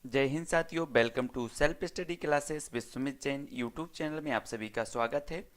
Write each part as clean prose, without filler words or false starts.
जय हिंद साथियों, welcome to self study classes with Sumit Jain YouTube channel में आप सभी का स्वागत है।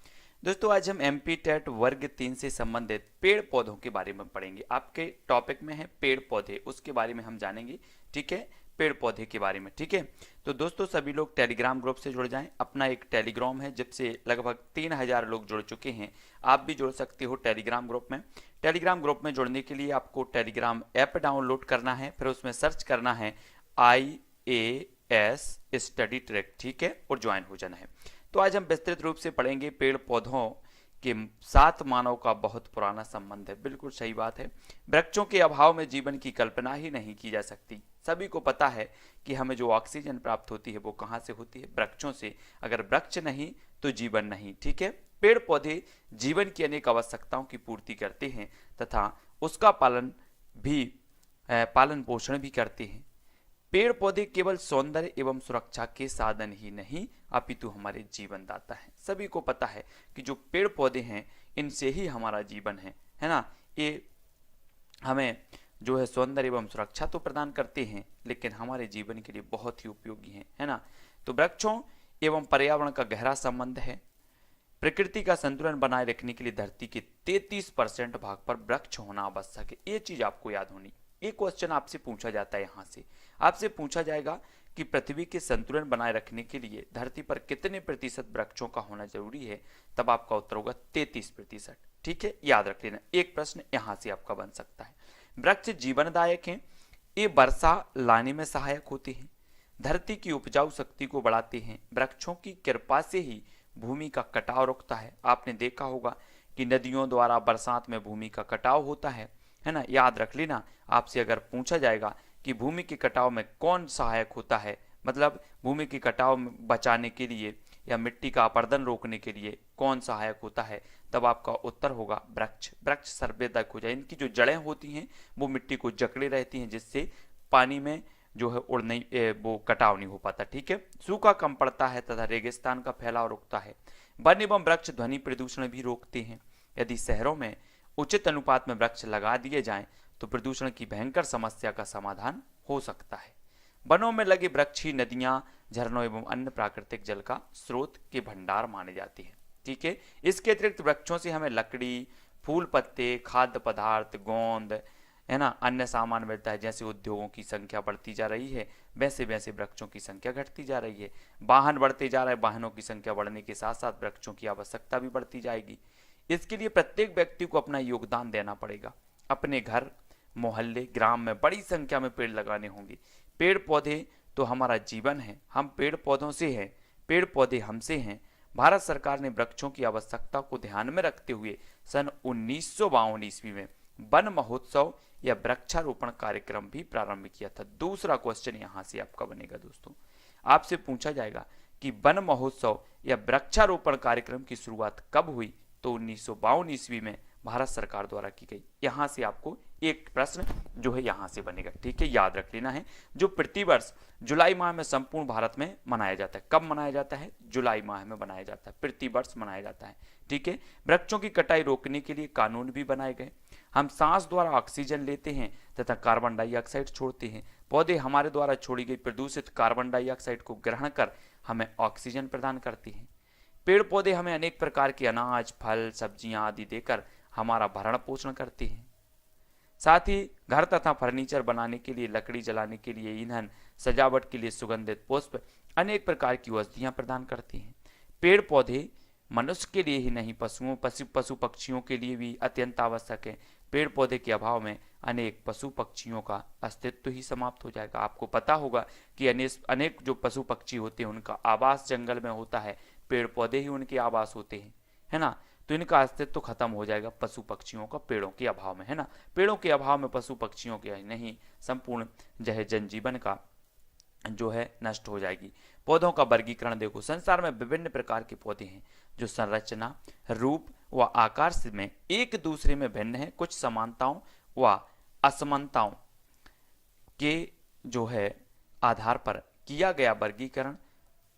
दोस्तों, आज हम एमपी टेट वर्ग 3 से संबंधित पेड़ पौधों के बारे में पढ़ेंगे। आपके टॉपिक में है पेड़ पौधे, उसके बारे में हम जानेंगे। ठीक है, पेड़ पौधे के बारे में। ठीक है, तो दोस्तों सभी लोग टेलीग्राम ग्रुप से जुड़ जाएं। अपना एक टेलीग्राम है जिससे लगभग 3000 लोग जुड़ चुके हैं। आप भी जुड़ सकते हो टेलीग्राम ग्रुप में। टेलीग्राम ग्रुप में जुड़ने के लिए आपको टेलीग्राम ऐप डाउनलोड करना है, फिर उसमें सर्च करना है IAS स्टडी ट्रैक। ठीक है, और ज्वाइन हो जाना है। तो आज हम विस्तृत रूप से पढ़ेंगे पेड़ पौधों के साथ मानव का बहुत पुराना संबंध है। बिल्कुल सही बात है। वृक्षों के अभाव में जीवन की कल्पना ही नहीं की जा सकती। सभी को पता है कि हमें जो ऑक्सीजन प्राप्त होती है वो कहाँ से होती है? वृक्षों से। अगर वृक्ष नहीं तो जीवन नहीं। ठीक है, पेड़ पौधे जीवन की अनेक आवश्यकताओं की पूर्ति करते हैं तथा उसका पालन पोषण भी करते हैं। पेड़ पौधे केवल सौंदर्य एवं सुरक्षा के साधन ही नहीं अपितु हमारे जीवन दाता है। सभी को पता है कि जो पेड़ पौधे हैं इनसे ही हमारा जीवन है ना। ये हमें जो है सौंदर्य एवं सुरक्षा तो प्रदान करते हैं, लेकिन हमारे जीवन के लिए बहुत ही उपयोगी है ना। तो वृक्षों एवं पर्यावरण का गहरा संबंध है। प्रकृति का संतुलन बनाए रखने के लिए धरती के 33% भाग पर वृक्ष होना आवश्यक है। ये चीज आपको याद होनी। एक क्वेश्चन आपसे पूछा जाता है, यहाँ से आपसे पूछा जाएगा कि पृथ्वी के संतुलन बनाए रखने के लिए धरती पर कितने प्रतिशत वृक्षों का होना जरूरी है? तब आपका उत्तर होगा 33%। ठीक है, याद रख लेना। एक प्रश्न यहाँ से आपका बन सकता है। वृक्ष जीवनदायक हैं, ये वर्षा लाने में सहायक होते हैं, धरती की उपजाऊ शक्ति को बढ़ाते हैं। वृक्षों की कृपा से ही भूमि का कटाव रुकता है। आपने देखा होगा कि नदियों द्वारा बरसात में भूमि का कटाव होता है ना। याद रख लेना। आपसे अगर पूछा जाएगा कि भूमि के कटाव में कौन सहायक होता है, मतलब भूमि के कटाव में बचाने के लिए या मिट्टी का अपरदन रोकने के लिए कौन सहायक होता है, तब आपका उत्तर होगा वृक्ष। वृक्ष सर्वोदक हो जाए। इनकी जो जड़ें होती हैं वो मिट्टी को जकड़े रहती हैं, जिससे पानी में जो है उड़ नहीं वो कटाव नहीं हो पाता। ठीक है, सूखा कम पड़ता है तथा रेगिस्तान का फैलाव रुकता है। वन एवं वृक्ष ध्वनि प्रदूषण भी रोकते हैं। यदि शहरों में उचित अनुपात में वृक्ष लगा दिए जाएं तो प्रदूषण की भयंकर समस्या का समाधान हो सकता है। वनों में लगे वृक्ष ही नदियां, झरनों एवं अन्य प्राकृतिक जल का स्रोत के भंडार माने जाते हैं। ठीक है, इसके अतिरिक्त वृक्षों से हमें लकड़ी, फूल पत्ते, खाद्य पदार्थ, गोंद है ना, अन्य सामान मिलता है। जैसे उद्योगों की संख्या बढ़ती जा रही है वैसे वैसे वृक्षों की संख्या घटती जा रही है। वाहन बढ़ते जा रहे हैं, वाहनों की संख्या बढ़ने के साथ साथ वृक्षों की आवश्यकता भी बढ़ती जाएगी। इसके लिए प्रत्येक व्यक्ति को अपना योगदान देना पड़ेगा। अपने घर, मोहल्ले, ग्राम में बड़ी संख्या में पेड़ लगाने होंगे। पेड़ पौधे तो हमारा जीवन है। हम पेड़ पौधों से हैं, पेड़ पौधे हमसे हैं। भारत सरकार ने वृक्षों की आवश्यकता को ध्यान में रखते हुए सन 1952 ईस्वी में वन महोत्सव या वृक्षारोपण कार्यक्रम भी प्रारंभ किया था। दूसरा क्वेश्चन यहां से आपका बनेगा दोस्तों। आपसे पूछा जाएगा कि वन महोत्सव या वृक्षारोपण कार्यक्रम की शुरुआत कब हुई? तो 1952 ईस्वी में भारत सरकार द्वारा की गई। यहां से आपको एक प्रश्न जो है यहां से बनेगा। ठीक है, याद रख लेना है। जो प्रतिवर्ष जुलाई माह में संपूर्ण भारत में मनाया जाता है। कब मनाया जाता है? जुलाई माह में मनाया जाता है, प्रतिवर्ष मनाया जाता है। ठीक है, वृक्षों की कटाई रोकने के लिए कानून भी बनाए गए। हम सांस द्वारा ऑक्सीजन लेते हैं तथा कार्बन डाइऑक्साइड छोड़ते हैं। पौधे हमारे द्वारा छोड़ी गई प्रदूषित कार्बन डाइऑक्साइड को ग्रहण कर हमें ऑक्सीजन प्रदान करते हैं। पेड़ पौधे हमें अनेक प्रकार के अनाज, फल, सब्जियां आदि देकर हमारा भरण पोषण करते हैं। साथ ही घर तथा फर्नीचर बनाने के लिए, लकड़ी जलाने के लिए ईंधन, सजावट के लिए सुगंधित पुष्प, अनेक प्रकार की औषधियां प्रदान करते हैं। पेड़ पौधे मनुष्य के लिए ही नहीं, पशु पक्षियों के लिए भी अत्यंत आवश्यक है। पेड़ पौधे के अभाव में अनेक पशु पक्षियों का अस्तित्व ही समाप्त हो जाएगा। आपको पता होगा कि अनेक जो पशु पक्षी होते हैं उनका आवास जंगल में होता है, पेड़ पौधे ही उनके आवास होते हैं, है ना। तो इनका अस्तित्व खत्म हो जाएगा पशु पक्षियों का पेड़ों के अभाव में, है ना। पेड़ों के अभाव में पशु पक्षियों के नहीं, संपूर्ण जो है जनजीवन का जो है नष्ट हो जाएगी। पौधों का वर्गीकरण देखो। संसार में विभिन्न प्रकार के पौधे हैं जो संरचना, रूप व आकार से में एक दूसरे में भिन्न है। कुछ समानताओं व असमानताओं के जो है आधार पर किया गया वर्गीकरण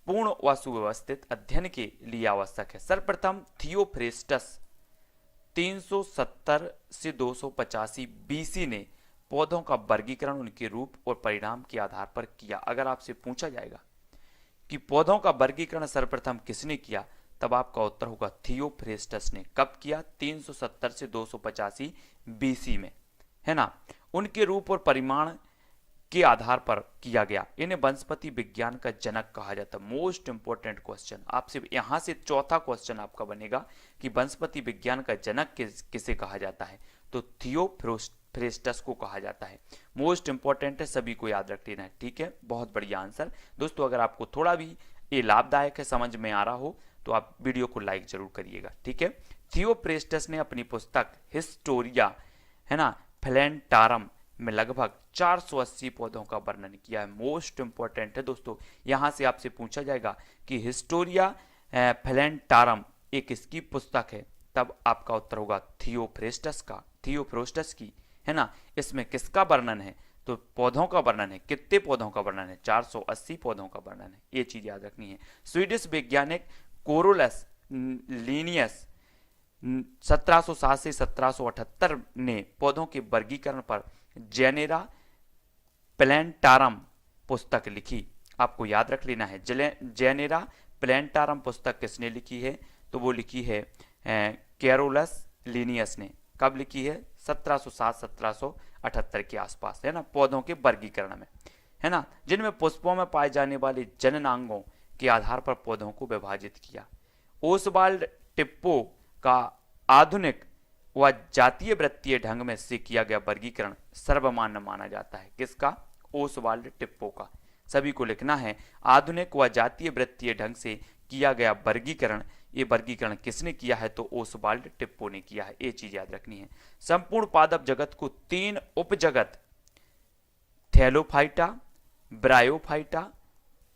पूर्ण व सुव्यवस्थित अध्ययन के लिए आवश्यक है। सर्वप्रथम थियोफ्रेस्टस 370 से 285 बीसी ने पौधों का वर्गीकरण उनके रूप और परिणाम के आधार पर किया। अगर आपसे पूछा जाएगा कि पौधों का वर्गीकरण सर्वप्रथम किसने किया, तब आपका उत्तर होगा थियोफ्रेस्टस ने। कब किया? 370 से 285 बीसी में, है ना। उनके रूप और परिमाण के आधार पर किया गया। इन्हें वनस्पति विज्ञान का जनक कहा जाता है। मोस्ट इंपोर्टेंट क्वेश्चन, आपसे यहां से चौथा क्वेश्चन आपका बनेगा कि वनस्पति विज्ञान का जनक किसे कहा जाता है, तो थियोफ्रेस्टस को कहा जाता है। मोस्ट इंपोर्टेंट है, सभी को याद रख लेना है, ठीक है। बहुत बढ़िया आंसर। दोस्तों अगर आपको थोड़ा भी ये लाभदायक है, समझ में आ रहा हो, तो आप वीडियो को लाइक जरूर करिएगा, ठीक है। थियोफ्रेस्टस ने अपनी पुस्तक हिस्टोरिया, है ना, प्लैनेटारम में लगभग 480 पौधों का वर्णन किया है। मोस्ट इंपोर्टेंट है दोस्तों, यहां से आपसे पूछा जाएगा कि हिस्टोरिया प्लैनेटारम एक किसकी पुस्तक है, तब आपका उत्तर होगा थियोफ्रेस्टस की, है ना। इसमें किसका वर्णन है, तो पौधों का वर्णन है। कितने पौधों का वर्णन है? 480 पौधों का वर्णन है, ये चीज याद रखनी है। स्वीडिश वैज्ञानिक कोरोलस लीनियस 1707 से 1778 ने पौधों के वर्गीकरण पर जेनेरा प्लैनेटारम पुस्तक लिखी। आपको याद रख लेना है, जेनेरा प्लैनेटारम पुस्तक किसने लिखी है, तो वो लिखी है कैरोलस लीनियस ने। कब लिखी है? 1707-1778 के आसपास, है ना, पौधों के वर्गीकरण में, है ना, जिनमें पुष्पों में पाए जाने वाले जननांगों के आधार पर पौधों को विभाजित किया। ओसवाल्ड टिप्पो का आधुनिक व जातीय वृत्तीय ढंग में से किया गया वर्गीकरण सर्वमान्य माना जाता है। किसका? ओसवाल्ड टिप्पो का। सभी को लिखना है, आधुनिक व जातीय वृत्तीय ढंग से किया गया वर्गीकरण, ये वर्गीकरण किसने किया है, तो ओसवाल्ड टिप्पो ने किया है, ये चीज याद रखनी है। संपूर्ण पादप जगत को 3 उपजगत थैलोफाइटा, ब्रायोफाइटा,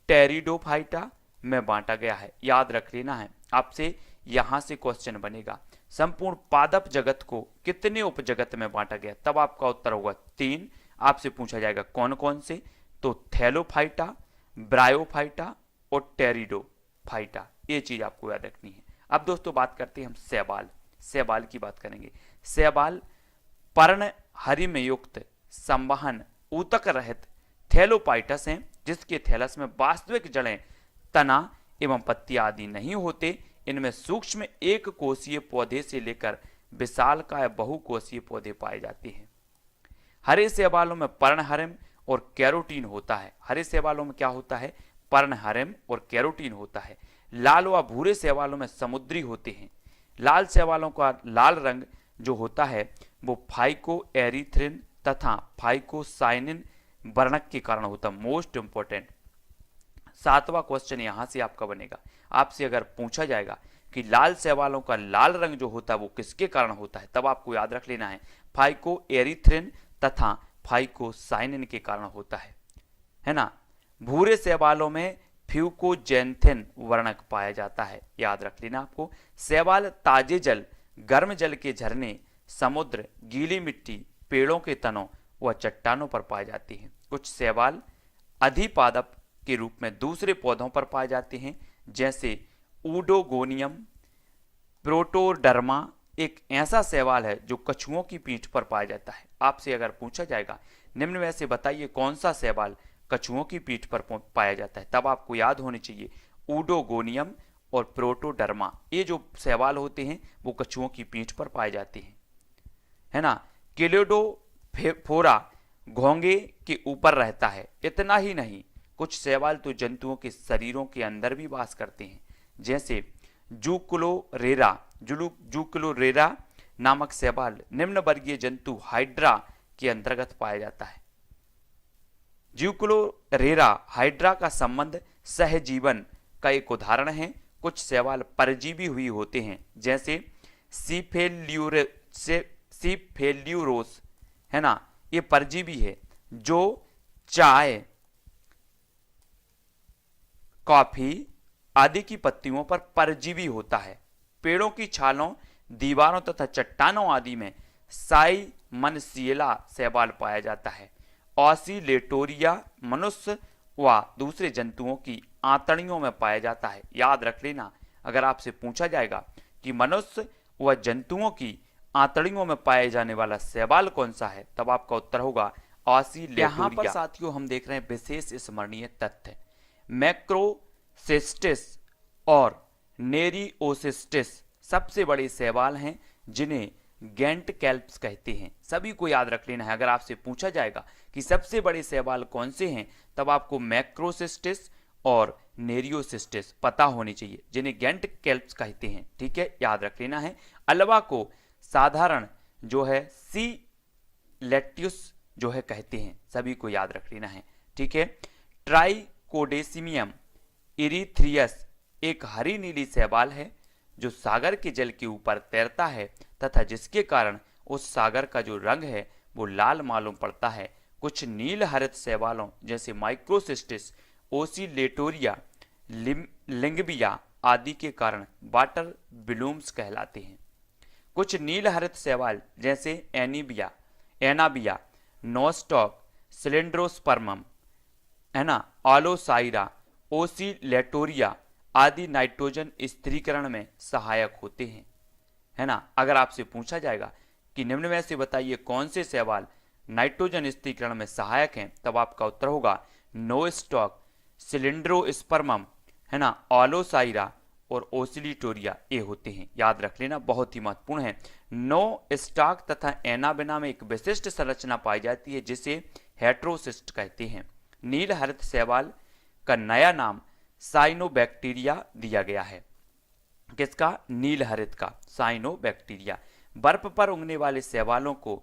टेरिडोफाइटा में बांटा गया है। याद रख लेना है, आपसे यहां से क्वेश्चन बनेगा, संपूर्ण पादप जगत को कितने उपजगत में बांटा गया, तब आपका उत्तर होगा 3। आपसे पूछा जाएगा कौन कौन से, तो थैलोफाइटा, ब्रायोफाइटा और टेरिडोफाइटा, ये चीज आपको याद रखनी है। अब दोस्तों बात करते हैं हम शैवाल की बात करेंगे। शैवाल पर्णहरि में युक्त संवहन ऊतक रहित थैलोपाइटस हैं, जिसके थैलस में वास्तविक जड़ें, तना एवं पत्तियां आदि नहीं होते। इनमें सूक्ष्म एक कोषीय पौधे से लेकर विशालकाय बहुकोषीय पौधे पाए जाते हैं। हरे शैवालों में पर्णहरिम और कैरोटीन होता है। हरे शैवालों में क्या होता है? पर्णहरिम और कैरोटीन होता है। लाल व भूरे शैवालों में समुद्री होते हैं। लाल शैवालों का लाल रंग जो होता है वो फाइकोएरिथ्रिन तथा फाइकोसाइनिन वर्णक के कारण होता है। मोस्ट इंपोर्टेंट 7वां क्वेश्चन यहां से आपका बनेगा। आपसे अगर पूछा जाएगा कि लाल शैवालों का लाल रंग जो होता है वो किसके कारण होता है, तब आपको याद रख लेना है फाइकोएरिथ्रिन तथा फाइकोसाइनिन के कारण होता है ना। भूरे शैवालों में फ्यूकोजेंथिन वर्णक पाया जाता है, याद रख लेना आपको। शैवाल ताजे जल, गर्म जल के झरने, समुद्र, गीली मिट्टी, पेड़ों के तनों व चट्टानों पर पाए जाते हैं। कुछ शैवाल अधिपादप के रूप में दूसरे पौधों पर पाए जाते हैं, जैसे ऊडोगोनियम प्रोटोडर्मा एक ऐसा शैवाल है जो कछुओं की पीठ पर पाया जाता है। आपसे अगर पूछा जाएगा निम्न में से बताइए कौन सा शैवाल कछुओं की पीठ पर पाया जाता है, तब आपको याद होनी चाहिए ऊडोगोनियम और प्रोटोडर्मा। ये जो शैवाल होते हैं वो कछुओं की पीठ पर पाए जाते हैं, है ना। केलिडोफोरा घोंगे के ऊपर रहता है। इतना ही नहीं, कुछ शैवाल तो जंतुओं के शरीरों के अंदर भी वास करते हैं, जैसे जूक्लोरेरा नामक शैवाल निम्न वर्गीय जंतु हाइड्रा के अंतर्गत पाया जाता है। जूक्लोरेरा हाइड्रा का संबंध सहजीवन का एक उदाहरण है। कुछ शैवाल परजीवी हुई होते हैं, जैसे सीफेल्यूरोस, है ना, ये परजीवी है जो चाय, कॉफी आदि की पत्तियों पर परजीवी होता है। पेड़ों की छालों, दीवारों तथा चट्टानों आदि में साइमनसिएला शैवाल पाया जाता है। ऑसिलेटोरिया मनुष्य व दूसरे जंतुओं की आंतड़ियों में पाया जाता है। याद रख लेना, अगर आपसे पूछा जाएगा कि मनुष्य व जंतुओं की आंतड़ियों में पाए जाने वाला शैवाल कौन सा है? तब आपका उत्तर होगा ऑसिलेटोरिया। यहाँ पर साथियों हम देख रहे हैं विशेष स्मरणीय तथ्य, मैक्रोसिस्टिस और नेरियोसिस्टिस सबसे बड़े शैवाल हैं जिन्हें गैंट कैल्प्स कहते हैं। सभी को याद रख लेना है। अगर आपसे पूछा जाएगा कि सबसे बड़े शैवाल कौन से हैं, तब आपको मैक्रोसिस्टिस और नेरियोसिस्टिस पता होनी चाहिए, जिन्हें गैंट कैल्प्स कहते हैं। ठीक है, याद रख लेना है। अल्वा को साधारण जो है सी लेट्यूस जो है कहते हैं, सभी को याद रख लेना है। ठीक है, ट्राइकोडेसिमियम इरीथ्रियस एक हरी नीली शैवाल है जो सागर के जल के ऊपर तैरता है तथा जिसके कारण उस सागर का जो रंग है वो लाल मालूम पड़ता है। कुछ नील हरित शैवालों जैसे माइक्रोसिस्टिस, ओसिलेटोरिया, लिंगबिया आदि के कारण वाटर ब्लूम्स कहलाते हैं। कुछ नील हरित शैवाल जैसे एनाबिया, नोस्टॉक, सिलेंड्रोस्पर्मम, है ना, ऑलोसाइरा, ओसिलेटोरिया आदि नाइट्रोजन स्थिरीकरण में सहायक होते हैं, है ना। अगर आपसे पूछा जाएगा कि निम्न में से बताइए कौन से शैवाल नाइट्रोजन स्थिरीकरण में सहायक हैं, तब आपका उत्तर होगा नोस्टॉक, सिलेंड्रोस्पर्मम, है ना, ऑलोसाइरा और ओसिलेटोरिया ये होते हैं। याद रख लेना, बहुत ही महत्वपूर्ण है। नो स्टॉक तथा एनाबेना में एक विशिष्ट संरचना पाई जाती है जिसे हेट्रोसिस्ट कहते हैं। नील हरित शैवाल का नया नाम साइनोबैक्टीरिया दिया गया है। किसका? नील हरित का, साइनोबैक्टीरिया। बर्फ पर उगने वाले शैवालों को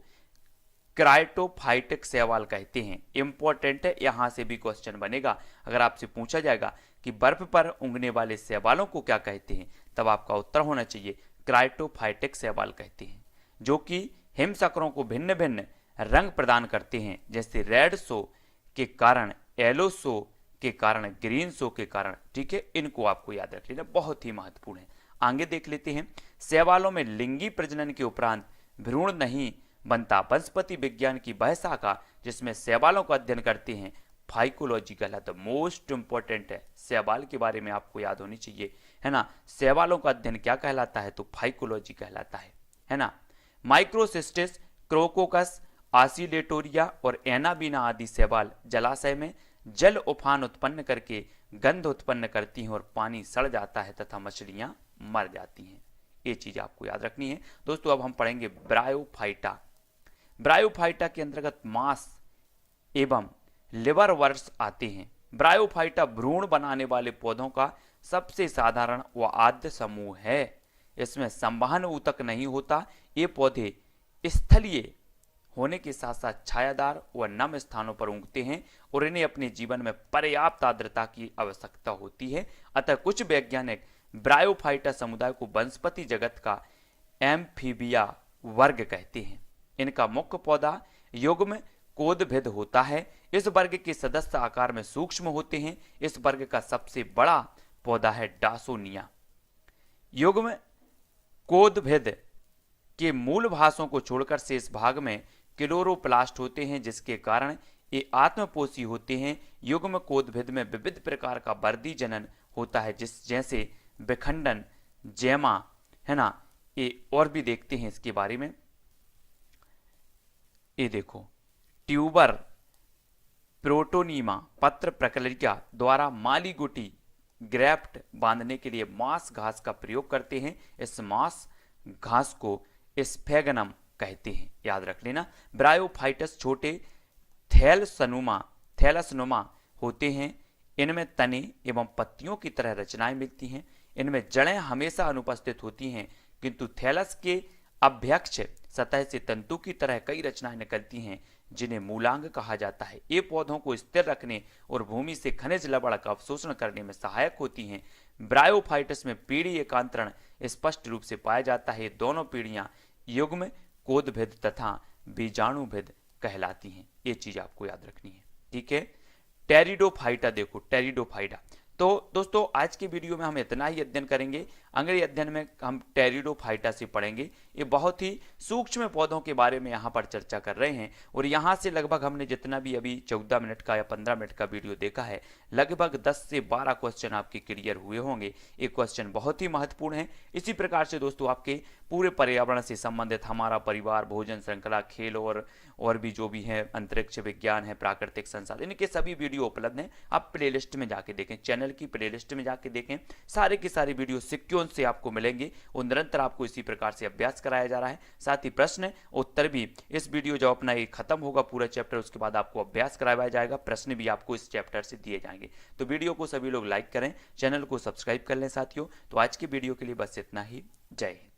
क्राइटोफाइटिक शैवाल कहते हैं। इंपॉर्टेंट है, यहां से भी क्वेश्चन बनेगा। अगर आपसे पूछा जाएगा कि बर्फ पर उगने वाले शैवालों को क्या कहते हैं, तब आपका उत्तर होना चाहिए क्राइटोफाइटिक शैवाल कहते हैं, जो कि हिमशकरों को भिन्न भिन्न रंग प्रदान करते हैं, जैसे रेड शो के कारण, येलो शो के कारण, ग्रीन शो के कारण। ठीक है, इनको आपको याद रख लेना, बहुत ही महत्वपूर्ण है। आगे देख लेते हैं। शैवालों में लिंगी प्रजनन के उपरांत भ्रूण नहीं बनता। वनस्पति विज्ञान की वह शाखा जिसमें शैवालों का अध्ययन करते हैं फाइकोलॉजी कहलाता है। मोस्ट इंपॉर्टेंट है, शैवाल के बारे में आपको याद होनी चाहिए, है ना। शैवालों का अध्ययन क्या कहलाता है? तो फाइकोलॉजी कहलाता है ना। माइक्रोसिस्टिस, क्रोकोकस, ऑसिलेटोरिया और एनाबीना आदि शैवाल जलाशय में जल उफान उत्पन्न करके गंध उत्पन्न करती हैं और पानी सड़ जाता है तथा मछलियां मर जाती हैं। ये चीज आपको याद रखनी है। दोस्तों अब हम पढ़ेंगे ब्रायोफाइटा। ब्रायोफाइटा के अंतर्गत मांस एवं लिवर वर्ड्स आते हैं। ब्रायोफाइटा भ्रूण बनाने वाले पौधों का सबसे साधारण व आद्य समूह है। इसमें संवहन ऊतक नहीं होता। ये पौधे स्थलीय होने के साथ साथ छायादार व नम स्थानों पर उगते हैं और इन्हें अपने जीवन में पर्याप्त आर्द्रता की आवश्यकता होती है। अतः कुछ वैज्ञानिक ब्रायोफाइटा समुदाय को वनस्पति जगत का एम्फीबिया वर्ग कहते हैं। इनका मुख्य पौधा युग्म कोदभिद होता है। इस वर्ग के सदस्य आकार में सूक्ष्म होते हैं। इस वर्ग का सबसे बड़ा पौधा है डासोनिया। युग्म कोदभिद के मूल भाषों को छोड़कर शेष भाग में क्लोरोप्लास्ट होते हैं, जिसके कारण ये आत्मपोषी होते हैं। युग्म कोदभिद में विविध प्रकार का वर्दी जनन होता है, जैसे विखंडन, जैमा, है ना। ये और भी देखते हैं इसके बारे में। ये देखो, ट्यूबर, प्रोटोनीमा, पत्र प्रक्रिया द्वारा माली गुटी ग्रेफ्ट बांधने के लिए मांस घास का प्रयोग करते हैं। इस मांस घास को स्फेगनम कहते हैं, याद रख लेना। ब्रायोफाइटस छोटे थैलसनुमा होते हैं। इनमें तने एवं पत्तियों की तरह रचनाएं मिलती हैं। इनमें जड़ें हमेशा अनुपस्थित होती हैं, किंतु थैलस के अभ्यक्ष सतह से तंतु की तरह कई रचनाएं निकलती हैं, जिन्हें मूलांग कहा जाता है। ये पौधों को स्थिर रखने और भूमि से खनिज लवण का अवशोषण करने में सहायक होती हैं। ब्रायोफाइटस में पीढ़ी एकांतरण स्पष्ट रूप से पाया जाता है। दोनों पीढ़ियां युग्म कोदभिद तथा बीजाणुभिद कहलाती हैं। ये चीज आपको याद रखनी है, ठीक है। टेरिडोफाइटा देखो, टेरिडोफाइटा। तो दोस्तों आज के वीडियो में हम इतना ही अध्ययन करेंगे। अगले अध्ययन में हम टेरिडोफाइटा से पढ़ेंगे। ये बहुत ही सूक्ष्म पौधों के बारे में यहाँ पर चर्चा कर रहे हैं और यहाँ से लगभग हमने जितना भी अभी 14 मिनट का या 15 मिनट का वीडियो देखा है, लगभग 10 से 12 क्वेश्चन आपके क्लियर हुए होंगे। ये क्वेश्चन बहुत ही महत्वपूर्ण है। इसी प्रकार से दोस्तों आपके पूरे पर्यावरण से संबंधित हमारा परिवार, भोजन श्रृंखला, खेल और भी जो भी है, अंतरिक्ष विज्ञान है, प्राकृतिक संसाधन, इनके सभी वीडियो उपलब्ध हैं। आप प्लेलिस्ट में जाके देखें, चैनल की प्लेलिस्ट में जाके देखें, सारे के सारे वीडियो सिक्वेंस से आपको मिलेंगे और निरंतर आपको इसी प्रकार से अभ्यास कराया जा रहा है। साथ ही प्रश्न उत्तर भी इस वीडियो जब अपना ये खत्म होगा पूरा चैप्टर, उसके बाद आपको अभ्यास कराया जाएगा, प्रश्न भी आपको इस चैप्टर से दिए जाएंगे। तो वीडियो को सभी लोग लाइक करें, चैनल को सब्सक्राइब कर लें साथियों। तो आज की वीडियो के लिए बस इतना ही। जय हिंद।